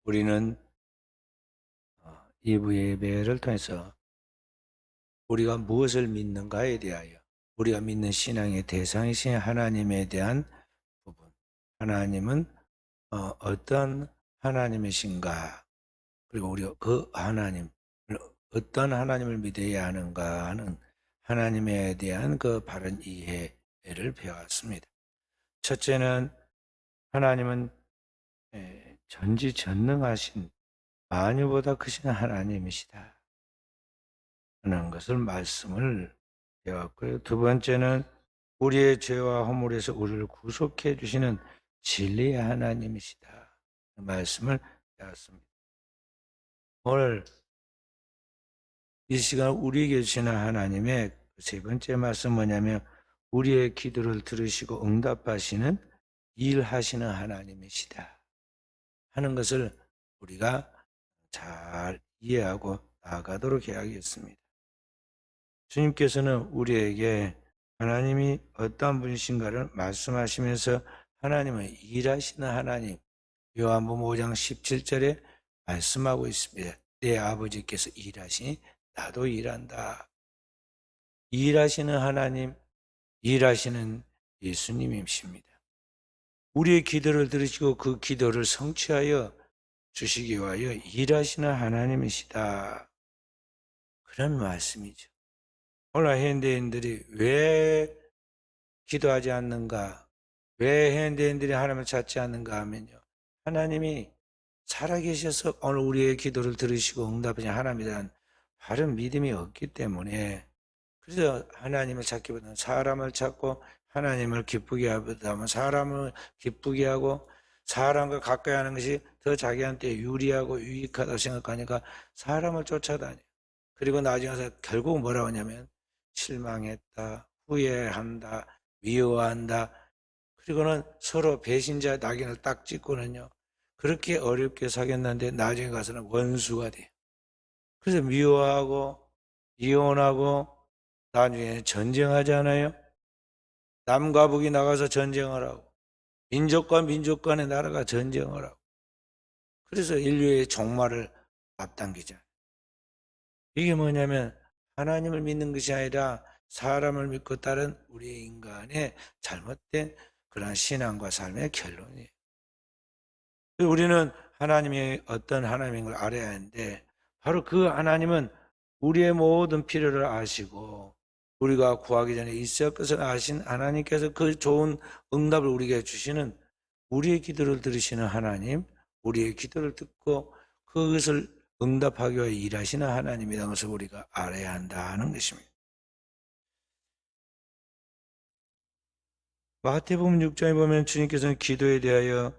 우리는 2부 예배를 통해서 우리가 무엇을 믿는가에 대하여 우리가 믿는 신앙의 대상이신 하나님에 대한 부분, 하나님은 어떤 하나님이신가, 그리고 우리가 그 하나님, 어떤 하나님을 믿어야 하는가 하는 하나님에 대한 그 바른 이해를 배워왔습니다. 첫째는 하나님은 전지전능하신 만유보다 크신 하나님이시다 하는 것을 말씀을 배웠고요. 두 번째는 우리의 죄와 허물에서 우리를 구속해 주시는 진리의 하나님이시다 말씀을 배웠습니다. 오늘 이 시간 우리에게 주시는 하나님의 세 번째 말씀 뭐냐면 우리의 기도를 들으시고 응답하시는 일하시는 하나님이시다 하는 것을 우리가 잘 이해하고 나아가도록 해야겠습니다. 주님께서는 우리에게 하나님이 어떠한 분이신가를 말씀하시면서 하나님은 일하시는 하나님, 요한복음 5장 17절에 말씀하고 있습니다. 내 아버지께서 일하시니 나도 일한다. 일하시는 하나님, 일하시는 예수님이십니다. 우리의 기도를 들으시고 그 기도를 성취하여 주시기 위하여 일하시는 하나님이시다. 그런 말씀이죠. 오늘 현대인들이 왜 기도하지 않는가? 왜 현대인들이 하나님을 찾지 않는가 하면요. 하나님이 살아계셔서 오늘 우리의 기도를 들으시고 응답하신 하나님에 대한 바른 믿음이 없기 때문에 그래서 하나님을 찾기보다는 사람을 찾고 하나님을 기쁘게 하면 사람을 기쁘게 하고 사람과 가까이 하는 것이 더 자기한테 유리하고 유익하다고 생각하니까 사람을 쫓아다녀요. 그리고 나중에 와서 결국 뭐라고 하냐면 실망했다, 후회한다, 미워한다. 그리고는 서로 배신자 낙인을 딱 찍고는요. 그렇게 어렵게 사귀었는데 나중에 가서는 원수가 돼요. 그래서 미워하고 이혼하고 나중에 전쟁하잖아요. 남과 북이 나가서 전쟁을 하고 민족과 민족 간의 나라가 전쟁을 하고 그래서 인류의 종말을 앞당기잖아요. 이게 뭐냐면 하나님을 믿는 것이 아니라 사람을 믿고 따른 우리 인간의 잘못된 그러한 신앙과 삶의 결론이에요. 우리는 하나님이 어떤 하나님인 걸 알아야 하는데 바로 그 하나님은 우리의 모든 필요를 아시고 우리가 구하기 전에 있어야 할 것을 아신 하나님께서 그 좋은 응답을 우리에게 주시는 우리의 기도를 들으시는 하나님, 우리의 기도를 듣고 그것을 응답하기 위해 일하시는 하나님이라는 것을 우리가 알아야 한다는 것입니다. 마태복음 6장에 보면 주님께서는 기도에 대하여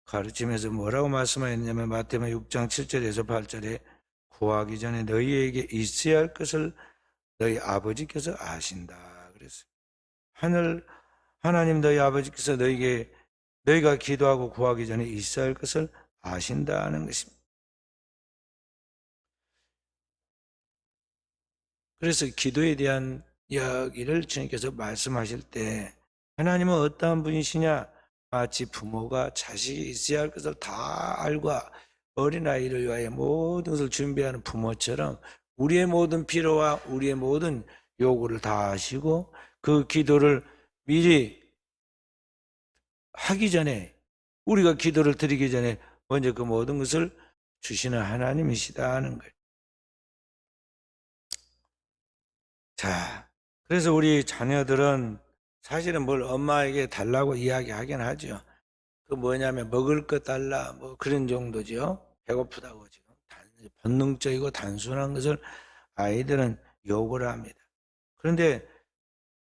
가르치면서 뭐라고 말씀하셨냐면 마태복음 6장 7절에서 8절에 구하기 전에 너희에게 있어야 할 것을 너희 아버지께서 아신다 그랬어요. 하나님 너희 아버지께서 너희가 기도하고 구하기 전에 있어야 할 것을 아신다는 것입니다. 그래서 기도에 대한 이야기를 주님께서 말씀하실 때 하나님은 어떠한 분이시냐? 마치 부모가 자식이 있어야 할 것을 다 알고 어린아이를 위하여 모든 것을 준비하는 부모처럼 우리의 모든 필요와 우리의 모든 요구를 다 아시고 그 기도를 미리 하기 전에 우리가 기도를 드리기 전에 먼저 그 모든 것을 주시는 하나님이시다 하는 거예요. 자, 그래서 우리 자녀들은 사실은 뭘 엄마에게 달라고 이야기하긴 하죠. 그 뭐냐면 먹을 것 달라 뭐 그런 정도죠. 배고프다고 지금 본능적이고 단순한 것을 아이들은 요구를 합니다. 그런데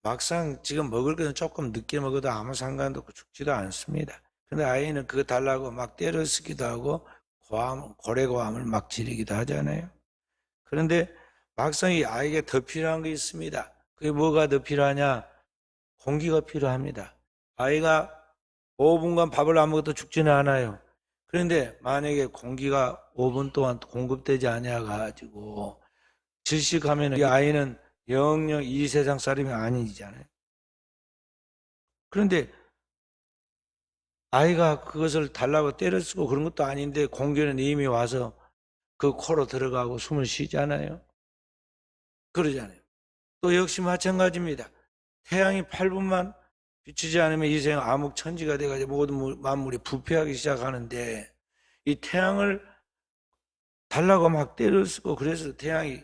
막상 지금 먹을 것은 조금 늦게 먹어도 아무 상관도 없고 죽지도 않습니다. 근데 아이는 그거 달라고 막 때려 쓰기도 하고 고래고함을 막 지르기도 하잖아요. 그런데 막상 이 아이에게 더 필요한 게 있습니다. 그게 뭐가 더 필요하냐? 공기가 필요합니다. 아이가 5분간 밥을 안 먹어도 죽지는 않아요. 그런데 만약에 공기가 5분 동안 공급되지 않아가지고 질식하면 이 아이는 영영 이 세상 사람이 아니잖아요. 그런데 아이가 그것을 달라고 때려 쓰고 그런 것도 아닌데 공기는 이미 와서 그 코로 들어가고 숨을 쉬잖아요. 그러잖아요. 또 역시 마찬가지입니다. 태양이 8분만 비추지 않으면 이 세상 암흑천지가 돼가지고 모든 만물이 부패하기 시작하는데 이 태양을 달라고 막 때려 쓰고 그래서 태양이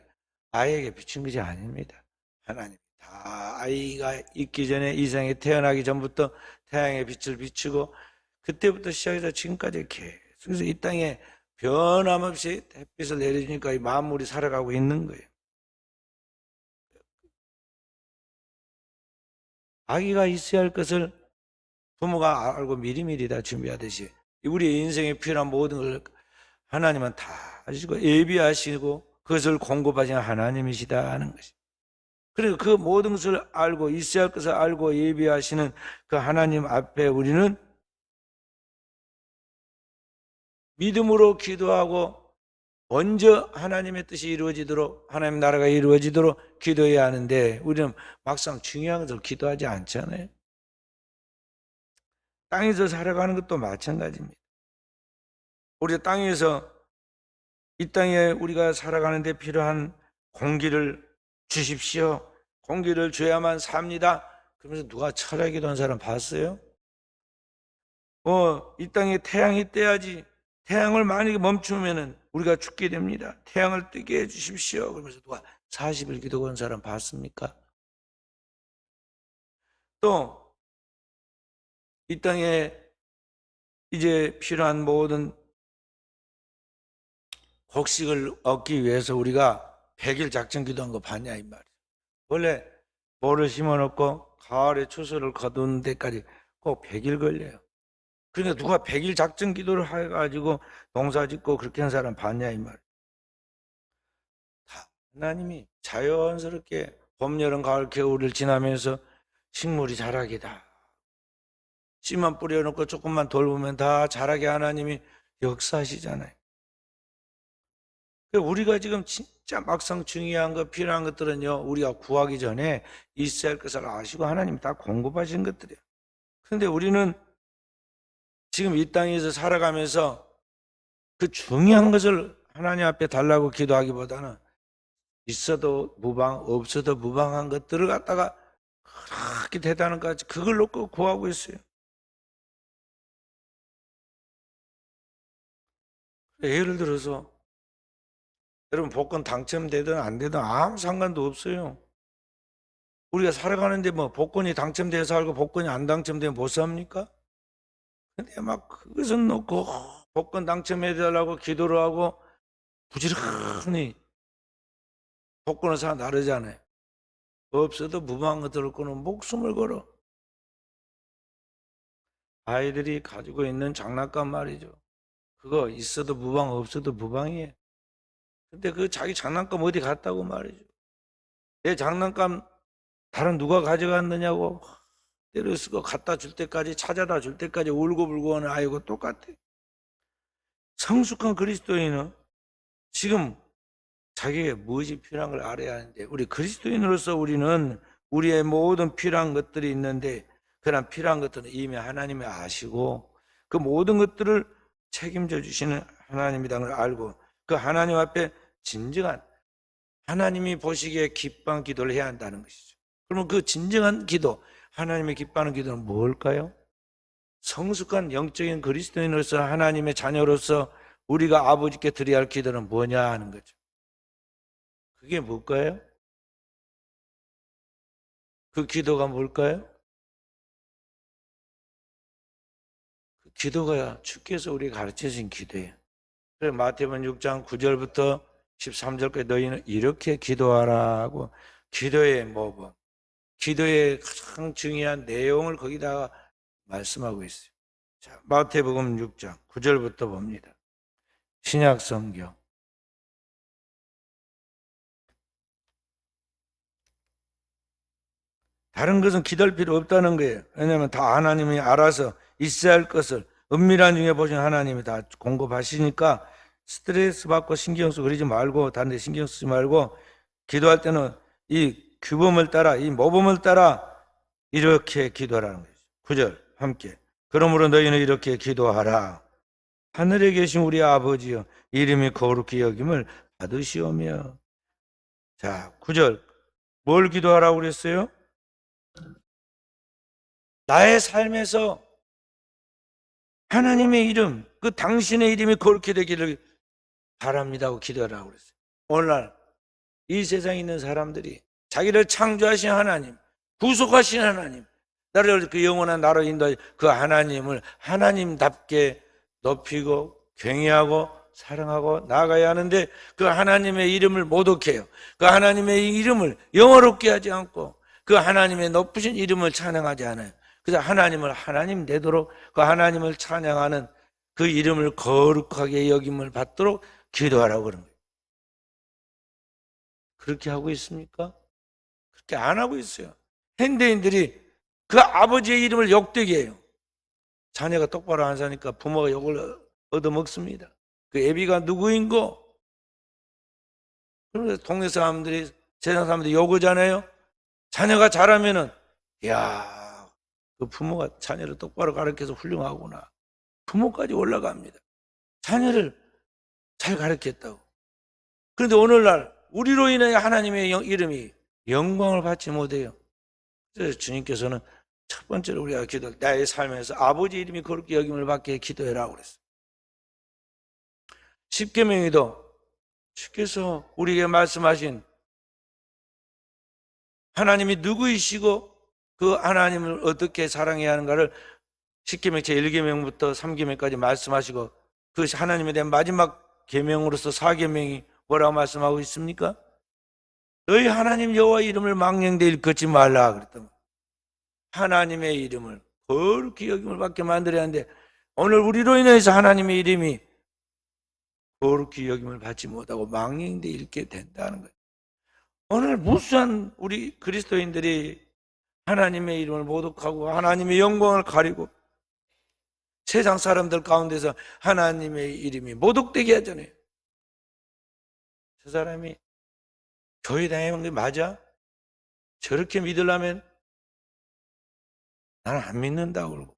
아이에게 비친 것이 아닙니다. 하나님 다 아이가 있기 전에 이 세상에 태어나기 전부터 태양의 빛을 비추고 그때부터 시작해서 지금까지 계속해서 이 땅에 변함없이 햇빛을 내려주니까 이 만물이 살아가고 있는 거예요. 아기가 있어야 할 것을 부모가 알고 미리미리 다 준비하듯이 우리 인생에 필요한 모든 걸 하나님은 다 아시고 예비하시고 그것을 공급하시는 하나님이시다 하는 것이. 그리고 그 모든 것을 알고 있어야 할 것을 알고 예비하시는 그 하나님 앞에 우리는 믿음으로 기도하고 먼저 하나님의 뜻이 이루어지도록 하나님 나라가 이루어지도록 기도해야 하는데 우리는 막상 중요한 것을 기도하지 않잖아요. 땅에서 살아가는 것도 마찬가지입니다. 우리 땅에서 이 땅에 우리가 살아가는 데 필요한 공기를 주십시오. 공기를 줘야만 삽니다. 그러면서 누가 철학에 던 사람 봤어요? 이 땅에 태양이 떠야지. 태양을 만약에 멈추면은 우리가 죽게 됩니다. 태양을 뜨게 해 주십시오. 그러면서 누가 40일 기도 건 사람 봤습니까? 또 이 땅에 이제 필요한 모든 곡식을 얻기 위해서 우리가 100일 작전 기도한 거 봤냐 이 말이에요. 원래 모를 심어놓고 가을에 추수를 거두는 데까지 꼭 100일 걸려요. 그러니까 누가 100일 작전 기도를 해가지고 농사 짓고 그렇게 한 사람 봤냐 이 말이에요. 다 하나님이 자연스럽게 봄, 여름, 가을, 겨울을 지나면서 식물이 자라기다. 씨만 뿌려놓고 조금만 돌보면 다 자라게 하나님이 역사하시잖아요. 우리가 지금 진짜 막상 중요한 것, 필요한 것들은요, 우리가 구하기 전에 있어야 할 것을 아시고 하나님이 다 공급하신 것들이에요. 그런데 우리는 지금 이 땅에서 살아가면서 그 중요한 것을 하나님 앞에 달라고 기도하기보다는 있어도 무방, 없어도 무방한 것들을 갖다가 그렇게 대단한 것까지 그걸 놓고 구하고 있어요. 예를 들어서 여러분 복권 당첨되든 안 되든 아무 상관도 없어요. 우리가 살아가는데 뭐 복권이 당첨돼서 살고 복권이 안 당첨되면 못 삽니까? 근데 막 그것은 놓고 복권 당첨해달라고 기도를 하고 부지런히 복권을 사 나르잖아요. 없어도 무방한 것들을 끊어 목숨을 걸어. 아이들이 가지고 있는 장난감 말이죠. 그거 있어도 무방 없어도 무방이에요. 근데 그 자기 장난감 어디 갔다고 말이죠. 내 장난감 다른 누가 가져갔느냐고 때려 쓰고 갖다 줄 때까지 찾아다 줄 때까지 울고불고 하는 아이고 똑같아. 성숙한 그리스도인은 지금 자기에게 무엇이 필요한 걸 알아야 하는데 우리 그리스도인으로서 우리는 우리의 모든 필요한 것들이 있는데 그런 필요한 것들은 이미 하나님이 아시고 그 모든 것들을 책임져 주시는 하나님이라는 걸 알고 그 하나님 앞에 진정한 하나님이 보시기에 기뻐한 기도를 해야 한다는 것이죠. 그러면 그 진정한 기도, 하나님의 기뻐하는 기도는 뭘까요? 성숙한 영적인 그리스도인으로서 하나님의 자녀로서 우리가 아버지께 드려야 할 기도는 뭐냐 하는 거죠. 그게 뭘까요? 그 기도가 뭘까요? 그 기도가 주께서 우리에게 가르쳐준 기도예요. 그래서 마태복음 6장 9절부터 13절까지 너희는 이렇게 기도하라고 기도의 모범, 기도의 가장 중요한 내용을 거기다가 말씀하고 있어요. 자, 마태복음 6장 9절부터 봅니다. 신약 성경. 다른 것은 기도할 필요 없다는 거예요. 왜냐하면 다 하나님이 알아서 있어야 할 것을 은밀한 중에 보신 하나님이 다 공급하시니까 스트레스 받고 신경 쓰고 그러지 말고 다른 데 신경 쓰지 말고 기도할 때는 이 규범을 따라 이 모범을 따라 이렇게 기도하라는 거죠. 9절 함께 그러므로 너희는 이렇게 기도하라. 하늘에 계신 우리 아버지여, 이름이 거룩히 여김을 받으시오며. 자, 9절. 뭘 기도하라고 그랬어요? 나의 삶에서 하나님의 이름, 그 당신의 이름이 거룩히 되기를 바랍니다고 기도하라고 그랬어요. 오늘날 이 세상에 있는 사람들이 자기를 창조하신 하나님, 구속하신 하나님, 나를 그 영원한 나로 인도하신 그 하나님을 하나님답게 높이고 경외하고 사랑하고 나아가야 하는데, 그 하나님의 이름을 모독해요. 그 하나님의 이름을 영어롭게 하지 않고 그 하나님의 높으신 이름을 찬양하지 않아요. 그래서 하나님을 하나님 되도록, 그 하나님을 찬양하는 그 이름을 거룩하게 여김을 받도록 기도하라고 그런 거예요. 그렇게 하고 있습니까? 그렇게 안 하고 있어요. 현대인들이 그 아버지의 이름을 욕되게 해요. 자녀가 똑바로 안 사니까 부모가 욕을 얻어먹습니다. 그 애비가 누구인고? 그래서 동네 사람들이, 세상 사람들이 욕하잖아요. 자녀가 잘하면은, 이야, 그 부모가 자녀를 똑바로 가르쳐서 훌륭하구나. 부모까지 올라갑니다. 자녀를 잘 가르쳤다고. 그런데 오늘날 우리로 인해 하나님의 이름이 영광을 받지 못해요. 그래서 주님께서는 첫 번째로 우리가 나의 삶에서 아버지 이름이 거룩히 여김을 받게 기도해라고 그랬어요. 십계명에도 주께서 우리에게 말씀하신 하나님이 누구이시고 그 하나님을 어떻게 사랑해야 하는가를 십계명 제1계명부터 3계명까지 말씀하시고, 그 하나님에 대한 마지막 계명으로서 4계명이 뭐라고 말씀하고 있습니까? 너희 하나님 여호와 이름을 망령되이 일컫지 말라 그랬던 거예요. 하나님의 이름을 거룩히 여김을 받게 만들어야 하는데, 오늘 우리로 인해서 하나님의 이름이 거룩히 여김을 받지 못하고 망령되이 읽게 된다는 거예요. 오늘 무수한 우리 그리스도인들이 하나님의 이름을 모독하고 하나님의 영광을 가리고 세상 사람들 가운데서 하나님의 이름이 모독되게 하잖아요. 저 사람이 교회 다니는 게 맞아? 저렇게 믿으려면 나는 안 믿는다고 그러고,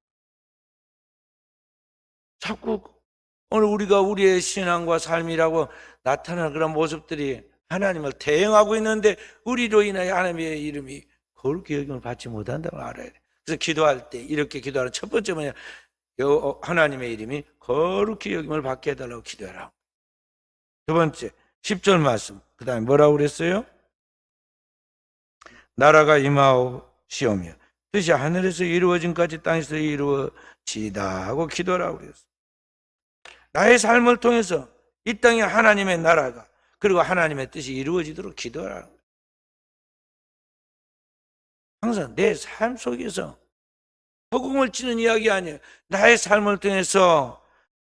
자꾸 오늘 우리가 우리의 신앙과 삶이라고 나타나는 그런 모습들이 하나님을 대응하고 있는데, 우리로 인하여 하나님의 이름이 거룩히 여김을 받지 못한다고 알아야 돼. 그래서 기도할 때 이렇게 기도하는 첫 번째 뭐냐? 하나님의 이름이 거룩히 여김을 받게 해달라고 기도하라. 두 번째 10절 말씀, 그 다음에 뭐라고 그랬어요? 나라가 임하옵시오며 뜻이 하늘에서 이루어진까지 땅에서 이루어지다 하고 기도하라고 그랬어요. 나의 삶을 통해서 이 땅에 하나님의 나라가, 그리고 하나님의 뜻이 이루어지도록 기도하라는 거예요. 항상 내 삶 속에서 허공을 치는 이야기 아니에요. 나의 삶을 통해서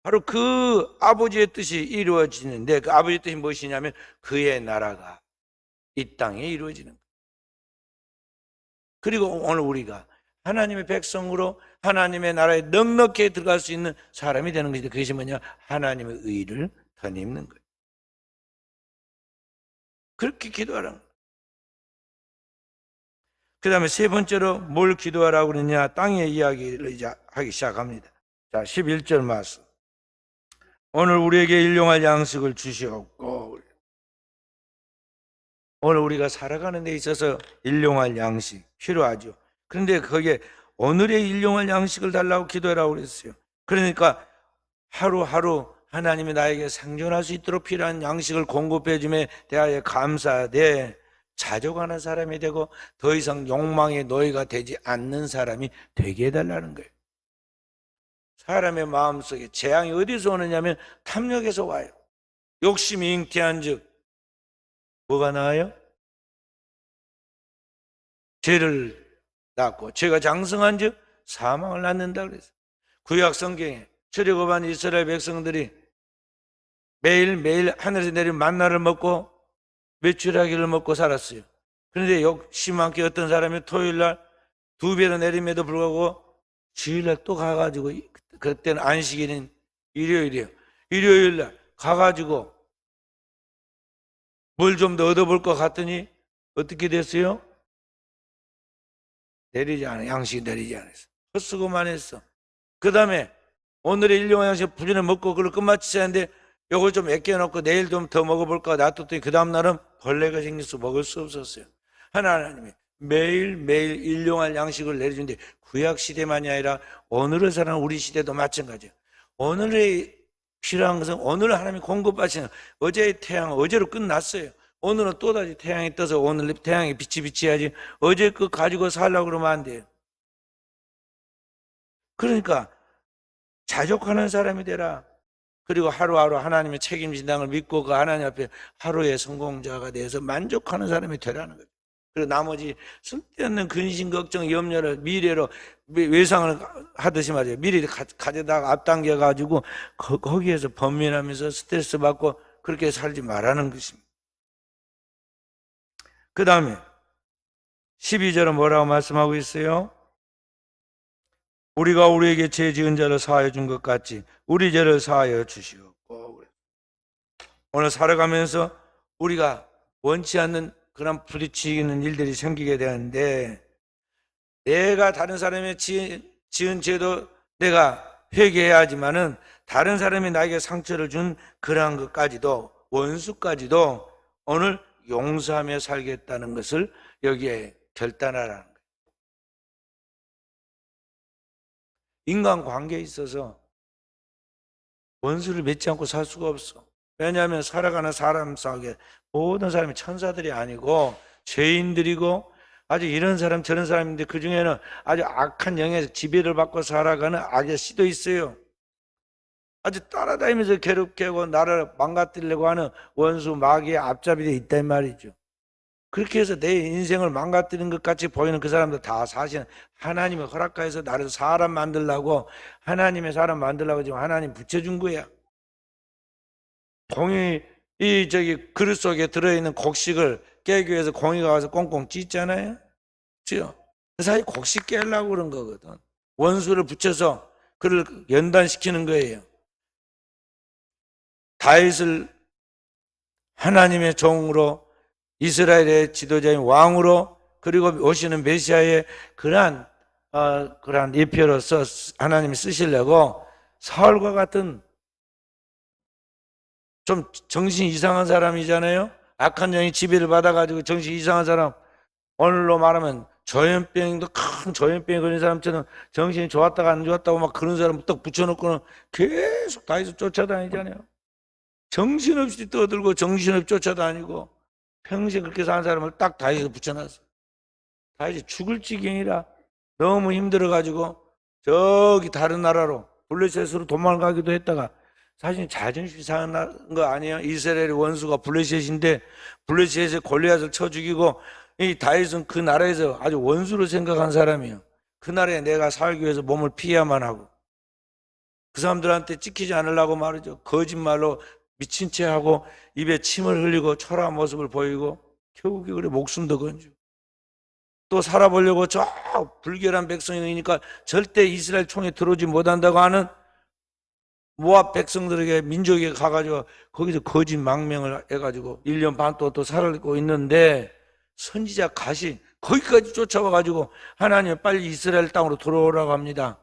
바로 그 아버지의 뜻이 이루어지는데, 그 아버지의 뜻이 무엇이냐면 그의 나라가 이 땅에 이루어지는 거예요. 그리고 오늘 우리가 하나님의 백성으로 하나님의 나라에 넉넉히 들어갈 수 있는 사람이 되는 것인데, 그것이 뭐냐? 하나님의 의를 덧입는 거예요. 그렇게 기도하라는 거예요. 그 다음에 세 번째로 뭘 기도하라고 그러냐? 땅의 이야기를 이제 하기 시작합니다. 자, 11절 말씀. 오늘 우리에게 일용할 양식을 주시옵고. 오늘 우리가 살아가는 데 있어서 일용할 양식 필요하죠. 그런데 거기에 오늘의 일용할 양식을 달라고 기도하라고 그랬어요. 그러니까 하루하루 하나님이 나에게 생존할 수 있도록 필요한 양식을 공급해 줌에 대하여 감사하되 자족하는 사람이 되고 더 이상 욕망의 노예가 되지 않는 사람이 되게 해달라는 거예요. 사람의 마음속에 재앙이 어디서 오느냐면 탐욕에서 와요. 욕심이 잉태한 즉 뭐가 나와요? 죄를 낳고 죄가 장성한 즉 사망을 낳는다 그랬어요. 구약 성경에 출애굽한 이스라엘 백성들이 매일매일 하늘에서 내린 만나를 먹고 메추라기를 먹고 살았어요. 그런데 욕심 많게 어떤 사람이 토요일날 2배로 내림에도 불구하고 주일날 또 가가지고, 그때는 안식일인 일요일이에요. 일요일날 가가지고 뭘 좀 더 얻어볼 것 같더니 어떻게 됐어요? 내리지 않아요. 양식이 내리지 않았어. 헛수고만 했어. 그 다음에 오늘의 일용할 양식 부지런히 먹고 그걸 끝마치자 하는데 요걸 좀 아껴놓고 내일 좀 더 먹어볼까 놔뒀더니 그 다음날은 벌레가 생겨서 먹을 수 없었어요. 하나님이 매일매일 일용할 양식을 내려주는데 구약시대만이 아니라 오늘을 사는 우리 시대도 마찬가지예요. 오늘의 필요한 것은 오늘 하나님이 공급하시는 어제의 태양은 어제로 끝났어요. 오늘은 또다시 태양이 떠서 오늘 태양이 빛이 비쳐야지 어제 그 가지고 살려고 그러면 안 돼요. 그러니까 자족하는 사람이 되라. 그리고 하루하루 하나님의 책임진다는 걸 믿고 그 하나님 앞에 하루의 성공자가 돼서 만족하는 사람이 되라는 거죠. 그리고 나머지 쓸데없는 근심, 걱정, 염려를 미래로 외상을 하듯이 말이에요. 미래를 가져다가 앞당겨가지고 거기에서 번민하면서 스트레스 받고 그렇게 살지 말라는 것입니다. 그 다음에 12절은 뭐라고 말씀하고 있어요? 우리가 우리에게 죄 지은 자를 사하여 준 것 같이 우리 죄를 사하여 주시옵고. 오늘 살아가면서 우리가 원치 않는 그런 부딪히는 일들이 생기게 되는데 내가 다른 사람의 지은 죄도 내가 회개해야 하지만은 다른 사람이 나에게 상처를 준 그러한 것까지도 원수까지도 오늘 용서하며 살겠다는 것을 여기에 결단하라는 거예요. 인간관계에 있어서 원수를 맺지 않고 살 수가 없어. 왜냐하면 살아가는 사람 속에 모든 사람이 천사들이 아니고 죄인들이고 아주 이런 사람 저런 사람인데 그중에는 아주 악한 영에서 지배를 받고 살아가는 아저씨도 있어요. 아주 따라다니면서 괴롭게 하고 나를 망가뜨리려고 하는 원수 마귀의 앞잡이도 있단 말이죠. 그렇게 해서 내 인생을 망가뜨리는 것 같이 보이는 그 사람들 다 사실은 하나님의 허락하에서 나를 사람 만들려고 하나님의 사람 만들려고 지금 하나님 붙여준 거야. 공이 그릇 속에 들어있는 곡식을 깨기 위해서 공이가 와서 꽁꽁 찢잖아요. 그렇죠? 사실 곡식 깨려고 그런 거거든. 원수를 붙여서 그를 연단시키는 거예요. 다윗을 하나님의 종으로 이스라엘의 지도자인 왕으로 그리고 오시는 메시아의 그러한 예표로서 하나님이 쓰시려고 사울과 같은 좀 정신 이상한 사람이잖아요. 악한 영이 지배를 받아가지고 정신 이상한 사람, 오늘로 말하면 조현병도 큰 조현병이 걸린 사람처럼 정신이 좋았다가 안 좋았다고 막 그런 사람 딱 붙여놓고는 계속 다윗을 쫓아다니잖아요. 정신없이 떠들고 정신없이 쫓아다니고 평생 그렇게 사는 사람을 딱 다윗에 붙여놨어. 다윗이 죽을 지경이라 너무 힘들어가지고 저기 다른 나라로 블레셋으로 도망가기도 했다가 사실 자존심 상한 거 아니에요? 이스라엘의 원수가 블레셋인데 블레셋에 골리앗을 쳐 죽이고 이 다윗은 그 나라에서 아주 원수로 생각한 사람이에요. 그 나라에 내가 살기 위해서 몸을 피해야만 하고 그 사람들한테 찍히지 않으려고 말이죠. 거짓말로 미친 채 하고 입에 침을 흘리고 초라한 모습을 보이고 결국에 그래 목숨도 건지고 또 살아보려고 저 불결한 백성이니까 절대 이스라엘 총에 들어오지 못한다고 하는 모압 백성들에게 민족에 가가지고 거기서 거짓 망명을 해가지고 1년 반 또 살고 있는데 선지자 가시 거기까지 쫓아와가지고 하나님 빨리 이스라엘 땅으로 돌아오라고 합니다.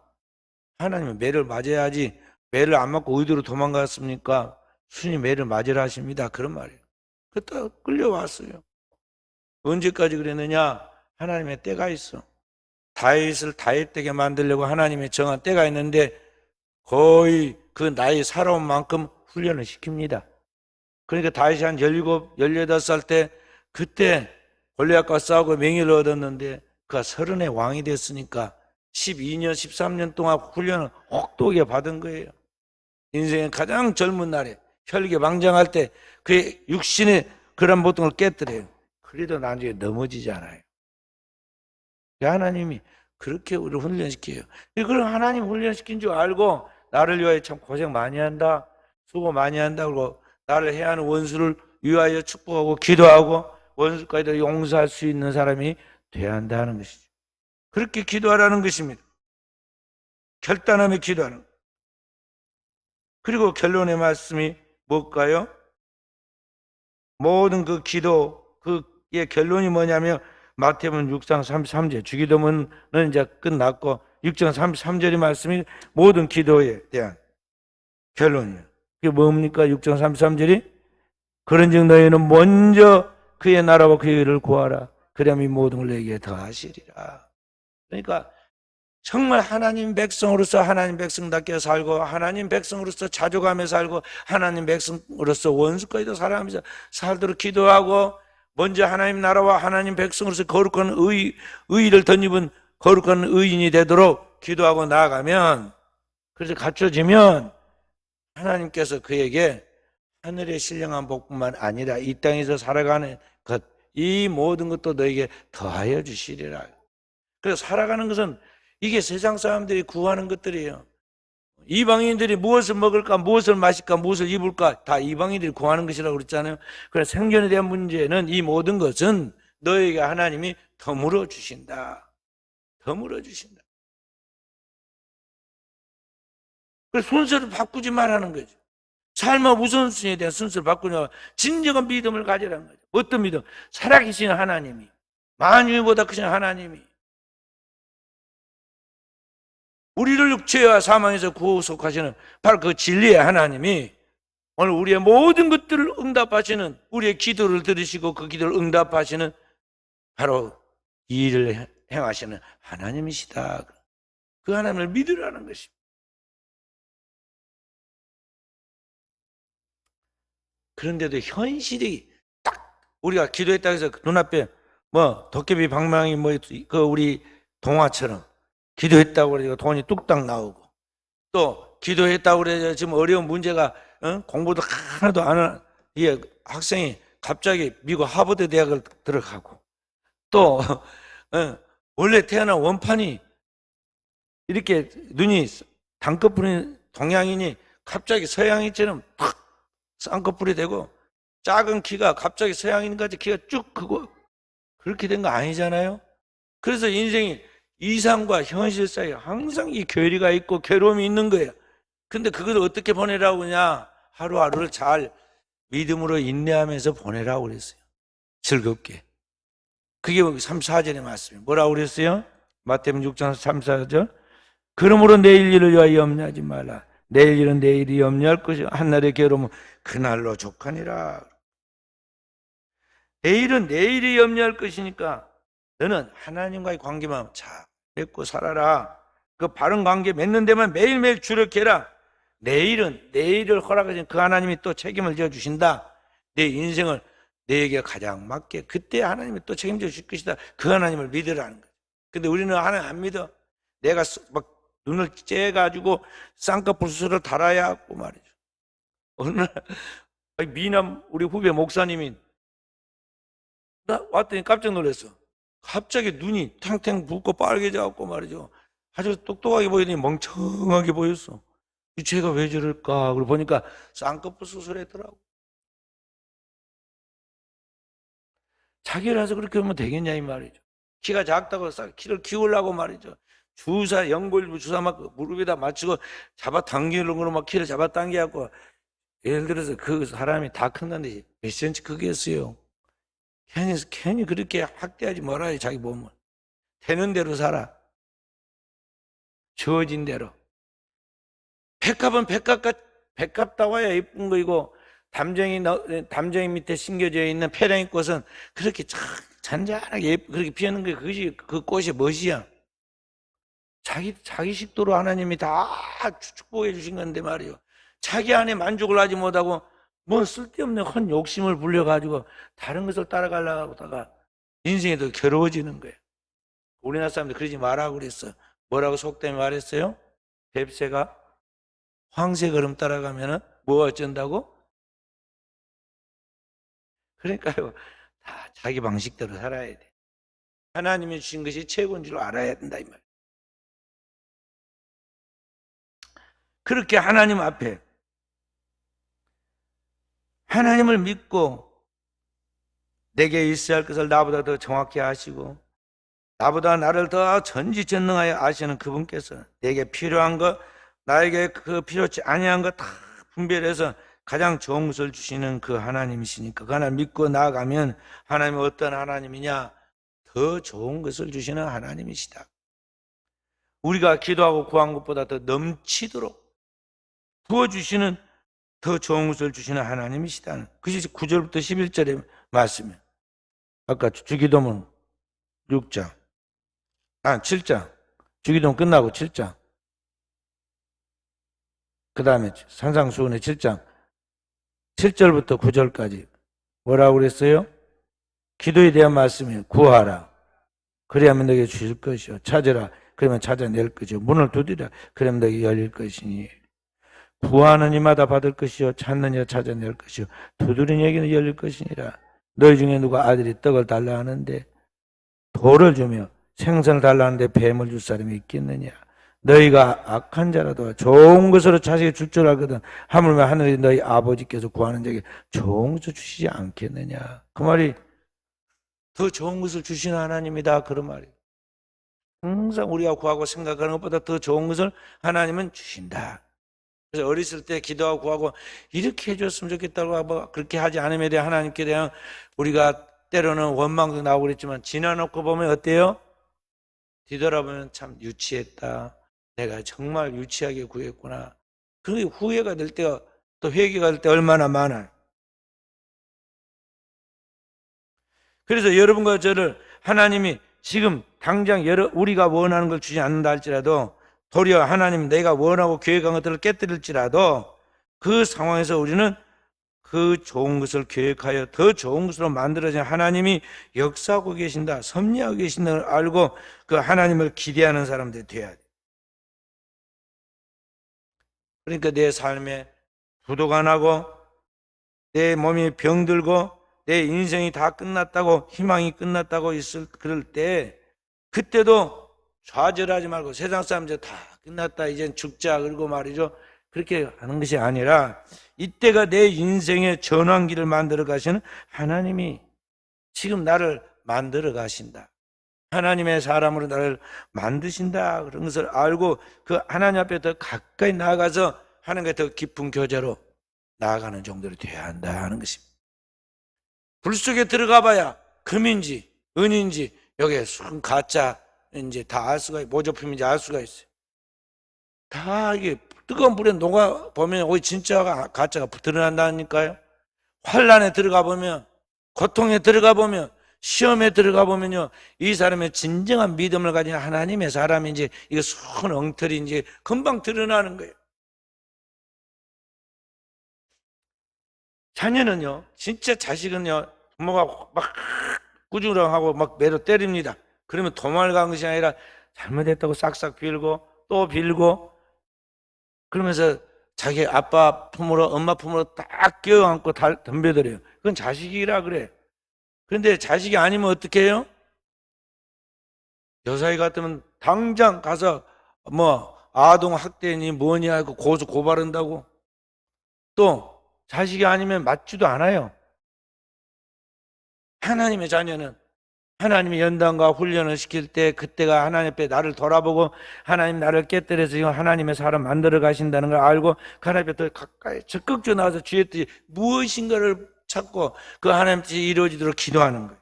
하나님은 매를 맞아야지 매를 안 맞고 어디로 도망갔습니까? 주님 매를 맞으라 하십니다. 그런 말이에요. 그때 끌려왔어요. 언제까지 그랬느냐? 하나님의 때가 있어. 다윗을 다윗되게 만들려고 하나님의 정한 때가 있는데 거의 그 나이 살아온 만큼 훈련을 시킵니다. 그러니까 다윗이 한 17, 18살 때 그때 골리앗과 싸우고 명예를 얻었는데 그가 30의 왕이 됐으니까 12년, 13년 동안 훈련을 혹독하게 받은 거예요. 인생의 가장 젊은 날에 혈기망장할 때 그의 육신의 그런 모든 걸 깨뜨려요. 그래도 나중에 넘어지잖아요. 하나님이 그렇게 우리를 훈련시켜요. 그걸 하나님 훈련시킨 줄 알고 나를 위하여 참 고생 많이 한다, 수고 많이 한다, 그러고 나를 해하는 원수를 위하여 축복하고 기도하고 원수까지도 용서할 수 있는 사람이 돼야 한다는 것이죠. 그렇게 기도하라는 것입니다. 결단하며 기도하는. 그리고 결론의 말씀이 뭘까요? 모든 그 기도의 결론이 뭐냐면 마태복음 6장 33절 주기도문은 이제 끝났고 6장 33절의 말씀이 모든 기도에 대한 결론이에요. 그게 뭡니까? 6장 33절이 그런즉 너희는 먼저 그의 나라와 그의 의를 구하라. 그러면 이 모든 걸 너희에게 더하시리라. 그러니까 정말 하나님 백성으로서 하나님 백성답게 살고 하나님 백성으로서 자족하며 살고 하나님 백성으로서 원수까지도 살아가면서 살도록 기도하고 먼저 하나님 나라와 하나님 백성으로서 거룩한 의의를 덧입은 거룩한 의인이 되도록 기도하고 나아가면, 그래서 갖춰지면 하나님께서 그에게 하늘의 신령한 복뿐만 아니라 이 땅에서 살아가는 것, 이 모든 것도 너에게 더하여 주시리라. 그래서 살아가는 것은 이게 세상 사람들이 구하는 것들이에요. 이방인들이 무엇을 먹을까, 무엇을 마실까, 무엇을 입을까 다 이방인들이 구하는 것이라고 그랬잖아요. 그래서 생존에 대한 문제는 이 모든 것은 너에게 하나님이 더물어 주신다. 더물어 주신다. 그래서 순서를 바꾸지 말라는 거죠. 삶의 우선순위에 대한 순서를 바꾸냐, 진정한 믿음을 가지라는 거죠. 어떤 믿음? 살아계신 하나님이, 만유보다 크신 하나님이 우리를 죄와 사망에서 구속하시는 바로 그 진리의 하나님이 오늘 우리의 모든 것들을 응답하시는, 우리의 기도를 들으시고 그 기도를 응답하시는 바로 이 일을 행하시는 하나님이시다. 그 하나님을 믿으라는 것입니다. 그런데도 현실이 딱 우리가 기도했다고 해서 눈앞에 뭐 도깨비 방망이 뭐 그 우리 동화처럼 기도했다고 그래서 돈이 뚝딱 나오고, 또 기도했다고 그래서 지금 어려운 문제가 공부도 하나도 안 하는 이 학생이 갑자기 미국 하버드 대학을 들어가고, 또 원래 태어난 원판이 이렇게 눈이 단꺼풀인 동양인이 갑자기 서양인처럼 탁 쌍꺼풀이 되고, 작은 키가 갑자기 서양인같이 키가 쭉 크고, 그렇게 된 거 아니잖아요. 그래서 인생이 이상과 현실 사이에 항상 이 괴리가 있고 괴로움이 있는 거예요. 근데 그걸 어떻게 보내라고 하냐? 하루하루를 잘 믿음으로 인내하면서 보내라고 그랬어요. 즐겁게. 그게 3, 4절의 말씀이에요. 뭐라고 그랬어요? 마태복음 6장 3, 4절. 그러므로 내일 일을 위하여 염려하지 말라. 내일 일은 내일이 염려할 것이요 한날의 괴로움은 그날로 족하니라. 내일은 내일이 염려할 것이니까 너는 하나님과의 관계만 잘 맺고 살아라. 그 바른 관계 맺는 데만 매일매일 주력해라. 내일은 내일을 허락하신 그 하나님이 또 책임을 져주신다. 내 인생을 내게 가장 맞게 그때 하나님이 또 책임져 주실 것이다. 그 하나님을 믿으라는 거예요. 근데 우리는 하나님 안 믿어. 내가 막 눈을 째가지고 쌍꺼풀 수술을 달아야 하고 말이죠. 어느 날 미남 우리 후배 목사님이 나 왔더니 깜짝 놀랐어. 갑자기 눈이 탱탱 붓고 빨개져갖고 말이죠. 아주 똑똑하게 보이더니 멍청하게 보였어. 이 죄가 왜 저럴까? 그러고 보니까 쌍꺼풀 수술했더라고. 자기라서 그렇게 하면 되겠냐 이 말이죠. 키가 작다고 키를 키우려고 말이죠. 주사 연골 주사 막 무릎에다 맞추고 잡아당기는 막 키를 잡아당겨갖고, 예를 들어서 그 사람이 다 큰다는데 몇 센치 크겠어요. 괜히 그렇게 학대하지 말아요. 자기 몸을 되는 대로 살아. 주어진 대로. 백합은 백합 따와야 예쁜 거이고, 담쟁이 밑에 심겨져 있는 페랭이 꽃은 그렇게 잔잔하게 그렇게 피우는 게 그것이 그 꽃이 멋이야. 자기 식도로 하나님이 다 축복해 주신 건데 말이요. 자기 안에 만족을 하지 못하고 뭐 쓸데없는 헛 욕심을 불려가지고 다른 것을 따라가려고 하다가 인생이 더 괴로워지는 거예요. 우리나라 사람들 그러지 말라고 그랬어. 뭐라고 속담에 말했어요? 뱁새가 황새 걸음 따라가면은 뭐 어쩐다고? 그러니까요, 다 자기 방식대로 살아야 돼. 하나님이 주신 것이 최고인 줄 알아야 된다 이 말. 그렇게 하나님 앞에 하나님을 믿고 내게 있어야 할 것을 나보다 더 정확히 아시고 나보다 나를 더 전지전능하여 아시는 그분께서 내게 필요한 것, 나에게 그 필요치 아니한 것 다 분별해서 가장 좋은 것을 주시는 그 하나님이시니까 그 하나님 믿고 나아가면, 하나님이 어떤 하나님이냐? 더 좋은 것을 주시는 하나님이시다. 우리가 기도하고 구한 것보다 더 넘치도록 부어주시는 더 좋은 것을 주시는 하나님이시다. 그것이 9절부터 11절의 말씀이에요. 아까 주기도문 6장, 7장. 주기도문 끝나고 7장. 그 다음에 산상수훈의 7장. 7절부터 9절까지. 뭐라고 그랬어요? 기도에 대한 말씀이에요. 구하라. 그래야만 너에게 주실 것이요. 찾으라. 그러면 찾아낼 것이요. 문을 두드리라. 그러면 너에게 열릴 것이니. 구하는 이마다 받을 것이요. 찾는 이가 찾아낼 것이요. 두드리는 이에게는 열릴 것이니라. 너희 중에 누가 아들이 떡을 달라 하는데 돌을 주며 생선을 달라 하는데 뱀을 줄 사람이 있겠느냐. 너희가 악한 자라도 좋은 것으로 자식이 줄 줄 알거든 하물며 하늘에 너희 아버지께서 구하는 자에게 좋은 것을 주시지 않겠느냐. 그 말이 더 좋은 것을 주시는 하나님이다, 그런 말이에요. 항상 우리가 구하고 생각하는 것보다 더 좋은 것을 하나님은 주신다. 그래서 어렸을 때 기도하고 구하고 이렇게 해줬으면 좋겠다고 하고 그렇게 하지 않음에 대해 하나님께 대한 우리가 때로는 원망도 나오고 그랬지만 지나놓고 보면 어때요? 뒤돌아보면 참 유치했다. 내가 정말 유치하게 구했구나. 그게 후회가 될 때가 또 회개가 될 때 얼마나 많아요. 그래서 여러분과 저를 하나님이 지금 당장 우리가 원하는 걸 주지 않는다 할지라도 도리어 하나님 내가 원하고 계획한 것들을 깨뜨릴지라도 그 상황에서 우리는 그 좋은 것을 계획하여 더 좋은 것으로 만들어진 하나님이 역사하고 계신다, 섭리하고 계신다를 알고 그 하나님을 기대하는 사람들이 돼야 돼. 그러니까 내 삶에 부도가 나고 내 몸이 병들고 내 인생이 다 끝났다고 희망이 끝났다고 그럴 때 그때도 좌절하지 말고 세상 사람들 다 끝났다 이젠 죽자 그러고 말이죠. 그렇게 하는 것이 아니라 이때가 내 인생의 전환기를 만들어 가시는 하나님이 지금 나를 만들어 가신다. 하나님의 사람으로 나를 만드신다. 그런 것을 알고 그 하나님 앞에 더 가까이 나아가서 하나님과 더 깊은 교제로 나아가는 정도로 되어야 한다 하는 것입니다. 불 속에 들어가 봐야 금인지 은인지 여기에 순 가짜인지 다 알 수가 있어요. 모조품인지 알 수가 있어요. 다 이게 뜨거운 불에 녹아 보면 오히 진짜가 가짜가 드러난다니까요. 환란에 들어가 보면, 고통에 들어가 보면, 시험에 들어가 보면요, 이 사람의 진정한 믿음을 가진 하나님의 사람인지 이거 순 엉터리인지 금방 드러나는 거예요. 자녀는요, 진짜 자식은요, 부모가 막 꾸중하고 막 매로 때립니다. 그러면 도망을 간 것이 아니라 잘못했다고 싹싹 빌고 또 빌고 그러면서 자기 아빠 품으로 엄마 품으로 딱 껴안고 덤벼들어요. 그건 자식이라 그래. 그런데 자식이 아니면 어떻게 해요? 여사이 같으면 당장 가서 뭐 아동 학대니 뭐니 하고 고발한다고. 또 자식이 아니면 맞지도 않아요. 하나님의 자녀는 하나님이 연단과 훈련을 시킬 때 그때가 하나님 앞에 나를 돌아보고 하나님 나를 깨뜨려서 하나님의 사람 만들어 가신다는 걸 알고 그 하나님 앞에 더 가까이 적극적으로 나와서 주의 뜻이 무엇인가를 찾고 그 하나님 뜻이 이루어지도록 기도하는 거예요.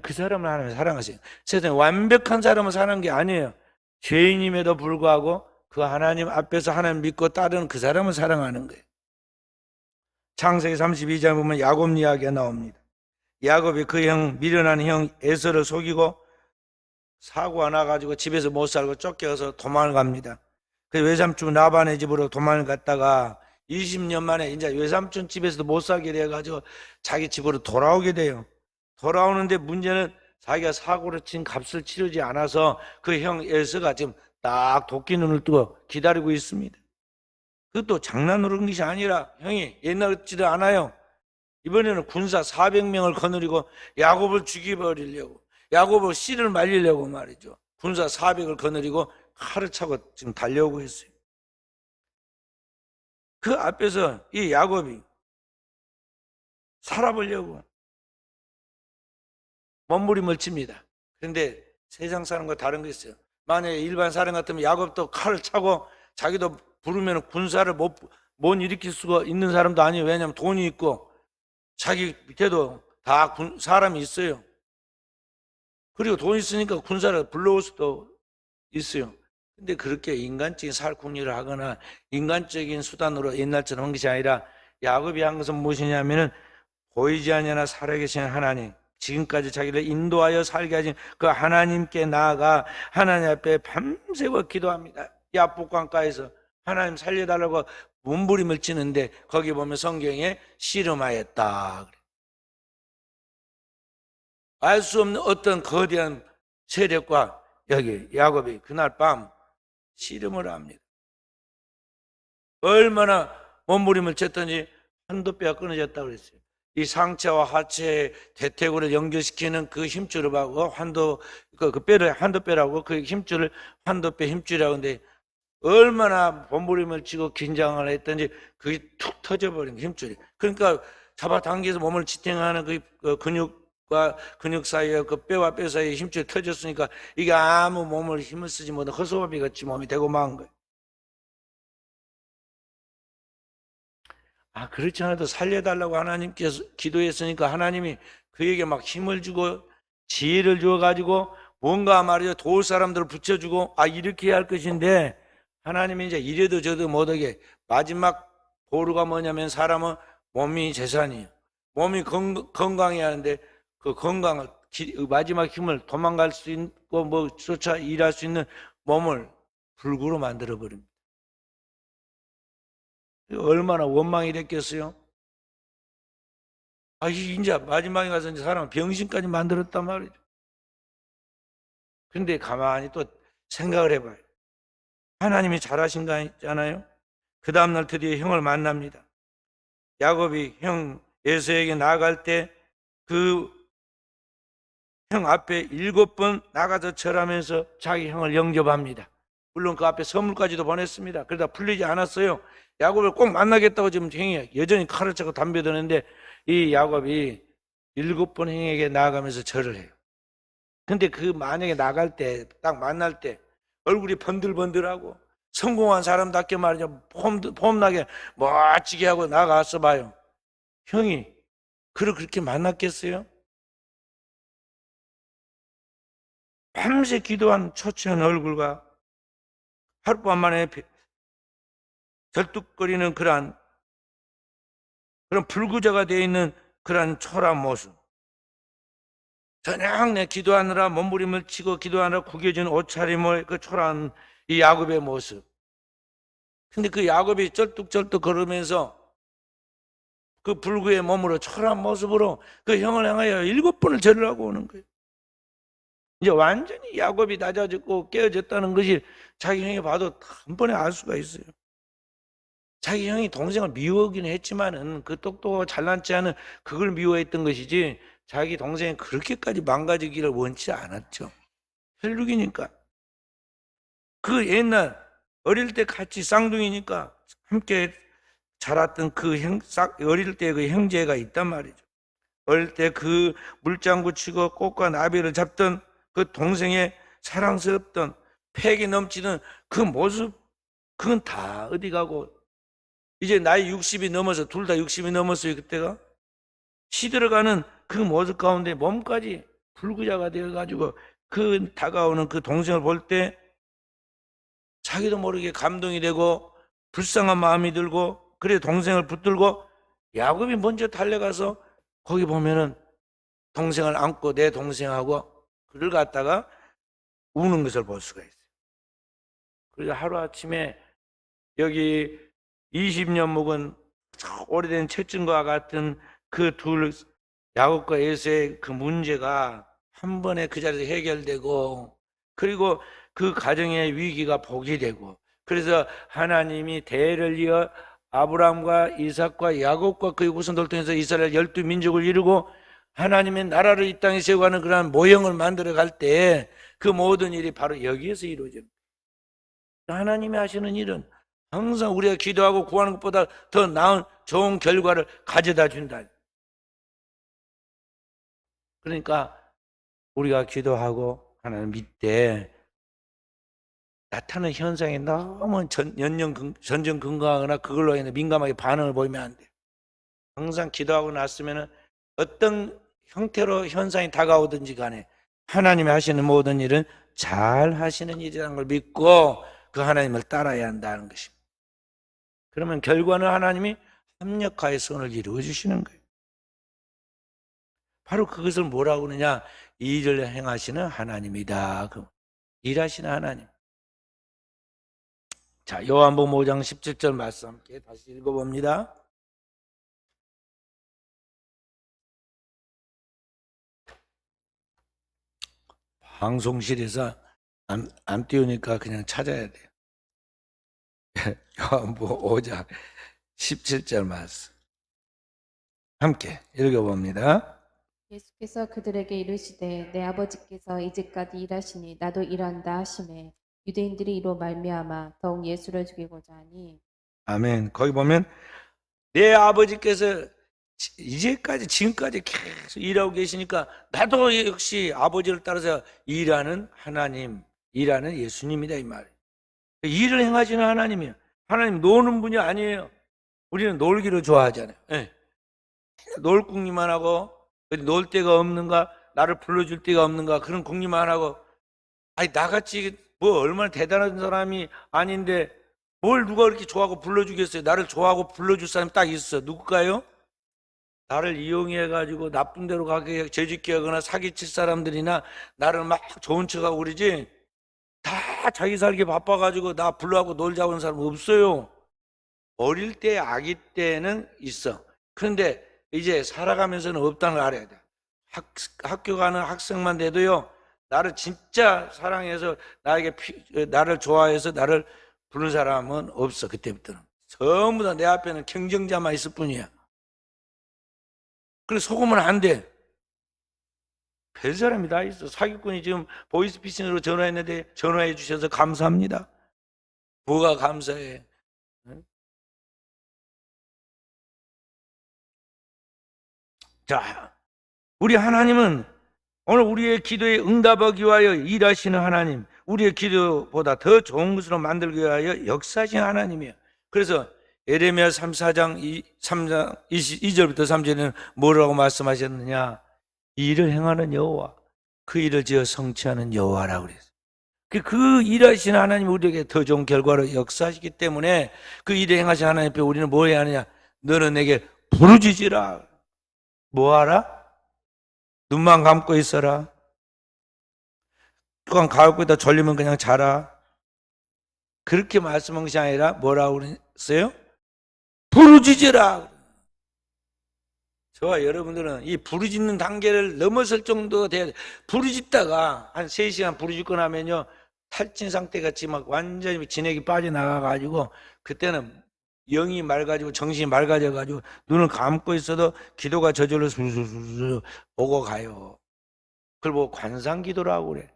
그 사람을 하나님 사랑하세요. 세상에 완벽한 사람을 사랑하는 게 아니에요. 죄인임에도 불구하고 그 하나님 앞에서 하나님 믿고 따르는 그 사람을 사랑하는 거예요. 창세기 32장에 보면 야곱 이야기가 나옵니다. 야곱이 그 형 미련한 형 에서를 속이고 사고가 나가지고 집에서 못 살고 쫓겨서 도망을 갑니다. 그 외삼촌 라반의 집으로 도망을 갔다가 20년 만에 이제 외삼촌 집에서도 못 살게 돼가지고 자기 집으로 돌아오게 돼요. 돌아오는데 문제는 자기가 사고를 친 값을 치르지 않아서 그 형 에서가 지금 딱 도끼 눈을 뜨고 기다리고 있습니다. 그것도 장난으로 그런 것이 아니라 형이 옛날 같지도 않아요. 이번에는 군사 400명을 거느리고 야곱을 죽여버리려고, 야곱을 씨를 말리려고 말이죠. 군사 400을 거느리고 칼을 차고 지금 달려오고 있어요. 그 앞에서 이 야곱이 살아보려고 몸부림을 칩니다. 그런데 세상 사람과 다른 게 있어요. 만약에 일반 사람 같으면 야곱도 칼을 차고 자기도 부르면 군사를 못 일으킬 수가 있는 사람도 아니에요. 왜냐하면 돈이 있고 자기 밑에도 다 사람이 있어요. 그리고 돈 있으니까 군사를 불러올 수도 있어요. 근데 그렇게 인간적인 살궁리를 하거나 인간적인 수단으로 옛날처럼 한 것이 아니라 야곱이 한 것은 무엇이냐면은 보이지 않으나 살아계신 하나님, 지금까지 자기를 인도하여 살게 하신 그 하나님께 나아가 하나님 앞에 밤새워 기도합니다. 야복강가에서 하나님 살려달라고 몸부림을 치는데 거기 보면 성경에 씨름하였다. 알 수 없는 어떤 거대한 세력과 여기 야곱이 그날 밤 씨름을 합니다. 얼마나 몸부림을 쳤던지 한도 뼈가 끊어졌다고 그랬어요. 이 상체와 하체의 대퇴골을 연결시키는 그 힘줄을 하고 한도 뼈를 한도뼈라고 그 힘줄을 한도뼈 힘줄이라고 하는데 얼마나 몸부림을 치고 긴장을 했던지 그게 툭 터져버린 힘줄이. 그러니까 잡아당겨서 몸을 지탱하는 그 근육과 근육 사이에 그 뼈와 뼈 사이에 힘줄이 터졌으니까 이게 아무 몸을 힘을 쓰지 못한 허수아비 같이 몸이 되고 만 거예요. 그렇지 않아도 살려달라고 하나님께서 기도했으니까 하나님이 그에게 막 힘을 주고 지혜를 주어가지고 뭔가 말이죠. 도울 사람들을 붙여주고 이렇게 해야 할 것인데 하나님이 이제 이래도 저도 못하게 마지막 보루가 뭐냐면 사람은 몸이 재산이에요. 몸이 건강해야 하는데 그 건강을 마지막 힘을 도망갈 수 있고 뭐 쫓아 일할 수 있는 몸을 불구로 만들어 버립니다. 얼마나 원망이 됐겠어요? 이제 마지막에 가서 이제 사람 병신까지 만들었단 말이죠. 근데 가만히 또 생각을 해봐요. 하나님이 잘하신 거 아니잖아요? 그 다음날 드디어 형을 만납니다. 야곱이 형 에서에게 나아갈 때 그 형 앞에 7번 나가서 절하면서 자기 형을 영접합니다. 물론 그 앞에 선물까지도 보냈습니다. 그러다 풀리지 않았어요. 야곱을 꼭 만나겠다고 지금 형이 여전히 칼을 차고 담배 드는데 이 야곱이 7번 형에게 나아가면서 절을 해요. 근데 그 만약에 나갈 때 딱 만날 때 얼굴이 번들번들하고 성공한 사람답게 말이죠. 폼나게 멋지게 하고 나가서 봐요. 형이 그를 그렇게 만났겠어요? 밤새 기도한 초췌한 얼굴과 하룻밤 만에 절뚝거리는 그런 불구자가 되어 있는 그런 초라한 모습. 저녁 내 기도하느라 몸부림을 치고 기도하느라 구겨진 옷차림을 그 초라한 이 야곱의 모습. 근데 그 야곱이 쩔뚝쩔뚝 걸으면서 그 불구의 몸으로 초라한 모습으로 그 형을 향하여 7번을 절을 하고 오는 거예요. 이제 완전히 야곱이 낮아졌고 깨어졌다는 것이 자기 형이 봐도 한 번에 알 수가 있어요. 자기 형이 동생을 미워하긴 했지만은 그 똑똑하고 잘난 체 하는 그걸 미워했던 것이지 자기 동생이 그렇게까지 망가지기를 원치 않았죠. 혈육이니까. 그 옛날 어릴 때 같이 쌍둥이니까 함께 자랐던 어릴 때 그 형제가 있단 말이죠. 어릴 때 그 물장구 치고 꽃과 나비를 잡던 그 동생의 사랑스럽던 패기 넘치는 그 모습, 그건 다 어디 가고 이제 나이 60이 넘어서 둘 다 60이 넘었어요. 그때가 시들어가는 그 모습 가운데 몸까지 불구자가 되어가지고 그 다가오는 그 동생을 볼 때 자기도 모르게 감동이 되고 불쌍한 마음이 들고 그래 동생을 붙들고 야곱이 먼저 달려가서 거기 보면은 동생을 안고 내 동생하고 그를 갖다가 우는 것을 볼 수가 있어요. 그래서 하루아침에 여기 20년 묵은 오래된 채증과 같은 그 둘 야곱과 에서의 그 문제가 한 번에 그 자리에서 해결되고 그리고 그 가정의 위기가 복이 되고 그래서 하나님이 대를 이어 아브라함과 이삭과 야곱과 그의 후손들 통해서 이스라엘 12민족을 이루고 하나님의 나라를 이 땅에 세워가는 그러한 모형을 만들어 갈 때 그 모든 일이 바로 여기에서 이루어집니다. 하나님이 하시는 일은 항상 우리가 기도하고 구하는 것보다 더 나은 좋은 결과를 가져다 준다. 그러니까 우리가 기도하고 하나님 믿되 나타나는 현상에 너무 전전 건강하거나 그걸로 인해 민감하게 반응을 보이면 안 돼요. 항상 기도하고 났으면 어떤 형태로 현상이 다가오든지 간에 하나님이 하시는 모든 일은 잘 하시는 일이라는 걸 믿고 그 하나님을 따라야 한다는 것입니다. 그러면 결과는 하나님이 합력하여 선을 이루어 주시는 거예요. 바로 그것을 뭐라고 그러냐? 일을 행하시는 하나님이다. 일하시는 하나님. 자, 요한복음 5장 17절 말씀 함께 다시 읽어봅니다. 방송실에서 안 띄우니까 그냥 찾아야 돼요. 요한복음 5장 17절 말씀 함께 읽어봅니다. 예수께서 그들에게 이르시되 내 아버지께서 이제까지 일하시니 나도 일한다 하시매 유대인들이 이로 말미암아 더욱 예수를 죽이고자 하니. 아멘. 거기 보면 내 아버지께서 이제까지 지금까지 계속 일하고 계시니까 나도 역시 아버지를 따라서 일하는 하나님, 일하는 예수님이다 이 말이에요. 일을 행하시는 하나님이에요. 하나님 노는 분이 아니에요. 우리는 놀기를 좋아하잖아요. 네. 놀 궁리만 하고 놀 데가 없는가, 나를 불러줄 데가 없는가 그런 궁리만 하고, 아니 나같이 뭐 얼마나 대단한 사람이 아닌데 뭘 누가 그렇게 좋아하고 불러주겠어요. 나를 좋아하고 불러줄 사람이 딱 있어. 누굴까요? 나를 이용해가지고 나쁜 데로 가게 죄짓게 하거나 사기칠 사람들이나 나를 막 좋은 척하고 그러지, 다 자기 살기 바빠가지고 나 불러하고 놀자고 하는 사람 없어요. 어릴 때 아기 때는 있어. 그런데 이제 살아가면서는 없다는 걸 알아야 돼. 학교 가는 학생만 돼도요, 나를 진짜 사랑해서 나를 좋아해서 나를 부른 사람은 없어. 그때부터는 전부 다 내 앞에는 경쟁자만 있을 뿐이야. 그래서 속으면 안 돼. 별 사람이 다 있어. 사기꾼이 지금 보이스피싱으로 전화했는데 전화해 주셔서 감사합니다. 뭐가 감사해? 응? 자, 우리 하나님은 오늘 우리의 기도에 응답하기 위하여 일하시는 하나님, 우리의 기도보다 더 좋은 것으로 만들기 위하여 역사하신 하나님이에요. 그래서 예레미야 3장 22절부터 3절에는 뭐라고 말씀하셨느냐? 이 일을 행하는 여호와, 그 일을 지어 성취하는 여호와라고 그랬어요. 그 일하시는 하나님이 우리에게 더 좋은 결과를 역사하시기 때문에 그 일을 행하신 하나님 앞에 우리는 뭐 해야 하느냐? 너는 내게 부르짖으라. 뭐하라? 눈만 감고 있어라. 또한 가을보다 졸리면 그냥 자라. 그렇게 말씀한 것이 아니라 뭐라고 그랬어요? 부르짖으라. 저와 여러분들은 이 부르짖는 단계를 넘어설 정도가 돼야 돼. 부르짖다가 한 3시간 부르짖고 나면요, 탈진 상태 같이 막 완전히 진액이 빠져나가가지고 그때는 영이 맑아지고 정신이 맑아져가지고 눈을 감고 있어도 기도가 저절로 술술술 오고 가요. 그걸 보고 관상기도라고 그래.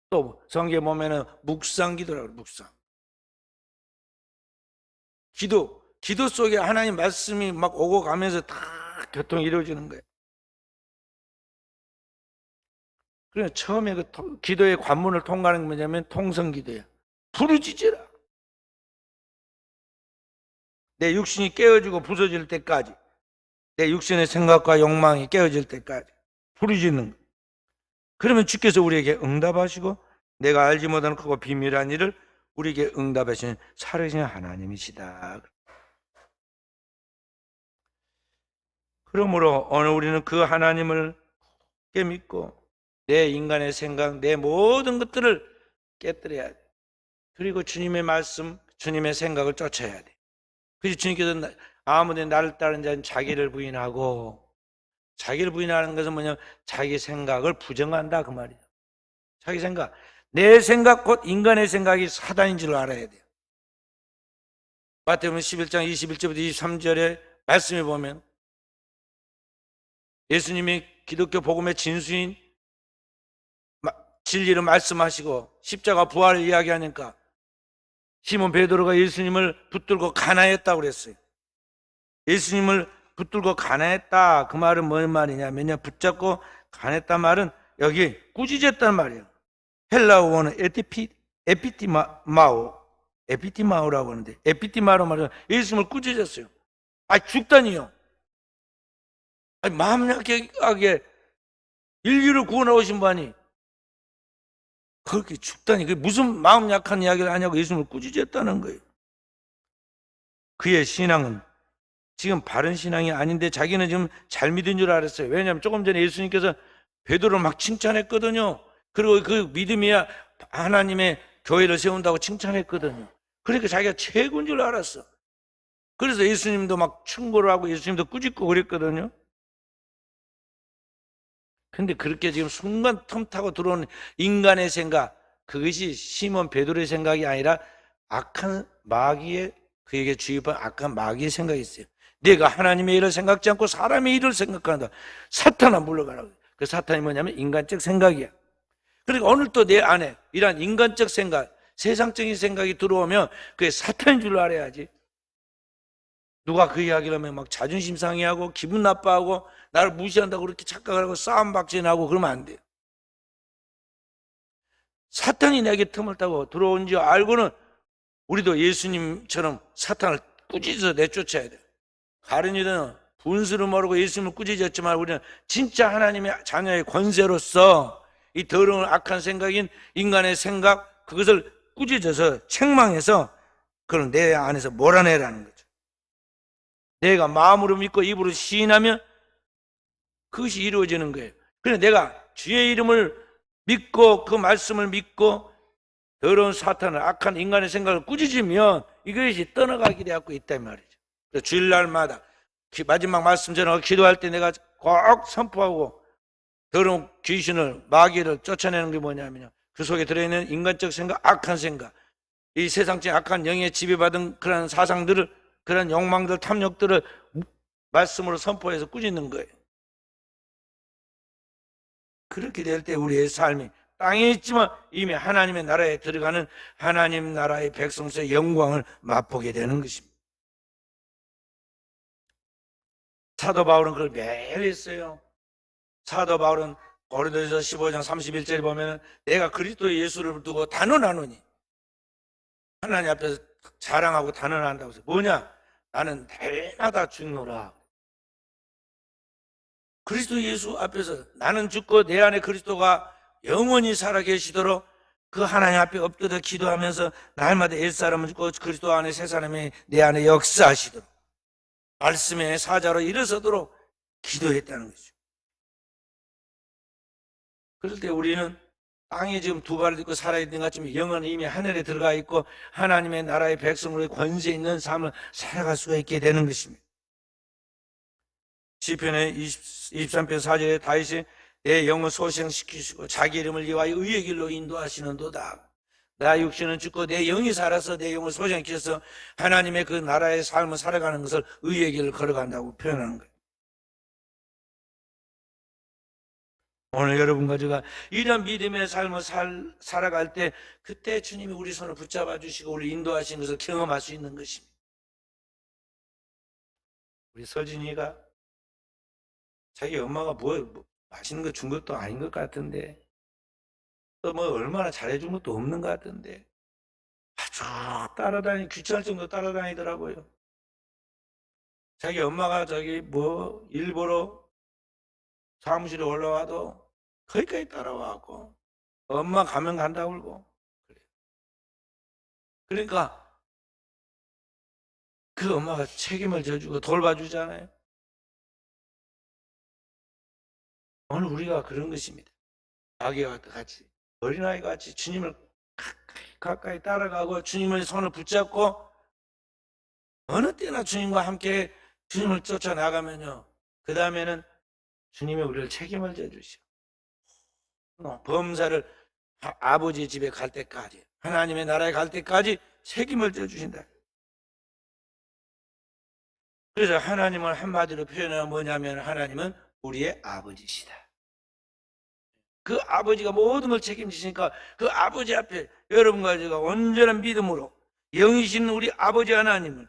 또 성경에 보면은 묵상기도라고 그래. 묵상. 기도 속에 하나님 말씀이 막 오고 가면서 다 교통이 이루어지는 거예요. 그래서 처음에 그 기도의 관문을 통과하는 게 뭐냐면 통성기도예요. 부르짖으라. 내 육신이 깨어지고 부서질 때까지, 내 육신의 생각과 욕망이 깨어질 때까지 부르짖는 거예요. 그러면 주께서 우리에게 응답하시고 내가 알지 못하는 크고 비밀한 일을 우리에게 응답하시는 살아계신 하나님이시다. 그러므로 오늘 우리는 그 하나님을 깨 믿고 내 인간의 생각, 내 모든 것들을 깨뜨려야 돼. 그리고 주님의 말씀, 주님의 생각을 쫓아야 돼. 그래서 주님께서 아무데 나를 따르는 자는 자기를 부인하고, 자기를 부인하는 것은 뭐냐면 자기 생각을 부정한다 그 말이에요. 자기 생각, 내 생각 곧 인간의 생각이 사단인 줄 알아야 돼요. 마태복음 11장 21절부터 23절에 말씀해 보면 예수님이 기독교 복음의 진수인 진리를 말씀하시고 십자가 부활을 이야기하니까 시몬 베드로가 예수님을 붙들고 가나했다고 그랬어요. 예수님을 붙들고 가나했다. 그 말은 뭔 말이냐면요, 붙잡고 가나했단 말은 여기 꾸짖었단 말이에요. 헬라어는 에피티마오라고 하는데, 에피티마로 말하면 예수님을 꾸짖었어요. 죽다니요. 마음 약하게 인류를 구원하러 오신 분이 그렇게 죽다니, 그게 무슨 마음 약한 이야기를 하냐고 예수님을 꾸짖었다는 거예요. 그의 신앙은 지금 바른 신앙이 아닌데 자기는 지금 잘 믿은 줄 알았어요. 왜냐하면 조금 전에 예수님께서 베드로를 막 칭찬했거든요. 그리고 그 믿음이야 하나님의 교회를 세운다고 칭찬했거든요. 그러니까 자기가 최고인 줄 알았어. 그래서 예수님도 막 충고를 하고 예수님도 꾸짖고 그랬거든요. 근데 그렇게 지금 순간 틈 타고 들어오는 인간의 생각, 그것이 시몬 베드로의 생각이 아니라 악한 마귀의, 그에게 주입한 악한 마귀의 생각이 있어요. 내가 하나님의 일을 생각지 않고 사람의 일을 생각한다. 사탄아 물러가라고. 그 사탄이 뭐냐면 인간적 생각이야. 그러니까 오늘 또 내 안에 이러한 인간적 생각, 세상적인 생각이 들어오면 그게 사탄인 줄 알아야지. 누가 그 이야기를 하면 막 자존심 상해하고 기분 나빠하고 나를 무시한다고 그렇게 착각을 하고 싸움 박진하고 그러면 안 돼요. 사탄이 내게 틈을 타고 들어온 줄 알고는 우리도 예수님처럼 사탄을 꾸짖어서 내쫓아야 돼요. 다른 일은 분수를 모르고 예수님을 꾸짖었지만 우리는 진짜 하나님의 자녀의 권세로서 이 더러운 악한 생각인 인간의 생각, 그것을 꾸짖어서 책망해서 그걸 내 안에서 몰아내라는 거죠. 내가 마음으로 믿고 입으로 시인하면 그것이 이루어지는 거예요. 그래서 내가 주의 이름을 믿고 그 말씀을 믿고 더러운 사탄을, 악한 인간의 생각을 꾸짖으면 이것이 떠나가게 되어 있단 말이죠. 그래서 주일날마다 마지막 말씀 전에 기도할 때 내가 꼭 선포하고 더러운 귀신을, 마귀를 쫓아내는 게 뭐냐면요, 그 속에 들어있는 인간적 생각, 악한 생각, 이 세상적 악한 영에 지배받은 그런 사상들을, 그런 욕망들, 탐욕들을 말씀으로 선포해서 꾸짖는 거예요. 그렇게 될 때 우리의 삶이 땅에 있지만 이미 하나님의 나라에 들어가는 하나님 나라의 백성의 영광을 맛보게 되는 것입니다. 사도 바울은 그걸 매일 했어요. 사도 바울은 고린도전서 15장 31절에 보면 내가 그리스도 예수를 두고 단언하노니, 하나님 앞에서 자랑하고 단언한다고 해서 뭐냐? 나는 날마다 죽노라. 그리스도 예수 앞에서 나는 죽고 내 안에 그리스도가 영원히 살아계시도록 그 하나님 앞에 엎드려 기도하면서 날마다 옛사람은 죽고 그리스도 안에 새 사람이 내 안에 역사하시도록 말씀의 사자로 일어서도록 기도했다는 거죠. 그럴 때 우리는 땅에 지금 두 발을 딛고 살아있는 것 같지만 영은 이미 하늘에 들어가 있고 하나님의 나라의 백성으로의 권세 있는 삶을 살아갈 수가 있게 되는 것입니다. 시편의 23편 4절에 다윗이 내 영을 소생시키시고 자기 이름을 위하여 의의 길로 인도하시는도다. 나 육신은 죽고 내 영이 살아서 내 영을 소생시켜서 하나님의 그 나라의 삶을 살아가는 것을 의의 길을 걸어간다고 표현하는 거예요. 오늘 여러분과 제가 이런 믿음의 삶을 살아갈 때 그때 주님이 우리 손을 붙잡아 주시고 우리 인도하시는 것을 경험할 수 있는 것입니다. 우리 서진이가 자기 엄마가 뭐 맛있는 거 준 것도 아닌 것 같은데 또 뭐 얼마나 잘해준 것도 없는 것 같은데 아주 귀찮을 정도 따라다니더라고요. 자기 엄마가 저기 뭐 일보러 사무실에 올라와도 거기까지 따라와갖고 엄마 가면 간다고 그러고 그래요. 그러니까 그 엄마가 책임을 져주고 돌봐주잖아요. 오늘 우리가 그런 것입니다. 아기와 같이 어린아이가 같이 주님을 가까이 따라가고 주님의 손을 붙잡고 어느 때나 주님과 함께 주님을 쫓아나가면요, 그 다음에는 주님이 우리를 책임을 져주시오. 범사를 아버지 집에 갈 때까지, 하나님의 나라에 갈 때까지 책임을 져주신다. 그래서 하나님을 한마디로 표현하면 뭐냐면 하나님은 우리의 아버지시다. 그 아버지가 모든 걸 책임지시니까 그 아버지 앞에 여러분과 제가 온전한 믿음으로 영이신 우리 아버지 하나님을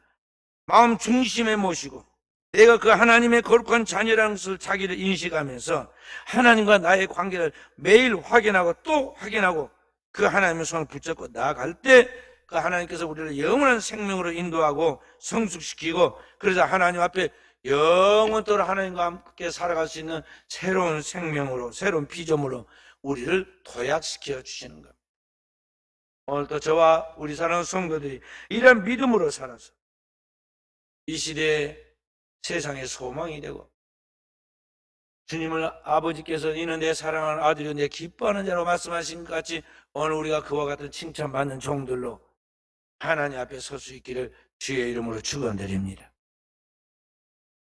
마음 중심에 모시고 내가 그 하나님의 거룩한 자녀라는 것을 자기를 인식하면서 하나님과 나의 관계를 매일 확인하고 또 확인하고 그 하나님의 손을 붙잡고 나아갈 때 그 하나님께서 우리를 영원한 생명으로 인도하고 성숙시키고 그래서 하나님 앞에 영원토록 하나님과 함께 살아갈 수 있는 새로운 생명으로, 새로운 피조물로 우리를 도약시켜 주시는 겁니다. 오늘도 저와 우리 사랑하는 성도들이 이런 믿음으로 살아서 이 시대에 세상의 소망이 되고, 주님을 아버지께서 이는 내 사랑하는 아들이요 내 기뻐하는 자로 말씀하신 것 같이 오늘 우리가 그와 같은 칭찬받는 종들로 하나님 앞에 설 수 있기를 주의 이름으로 축원드립니다.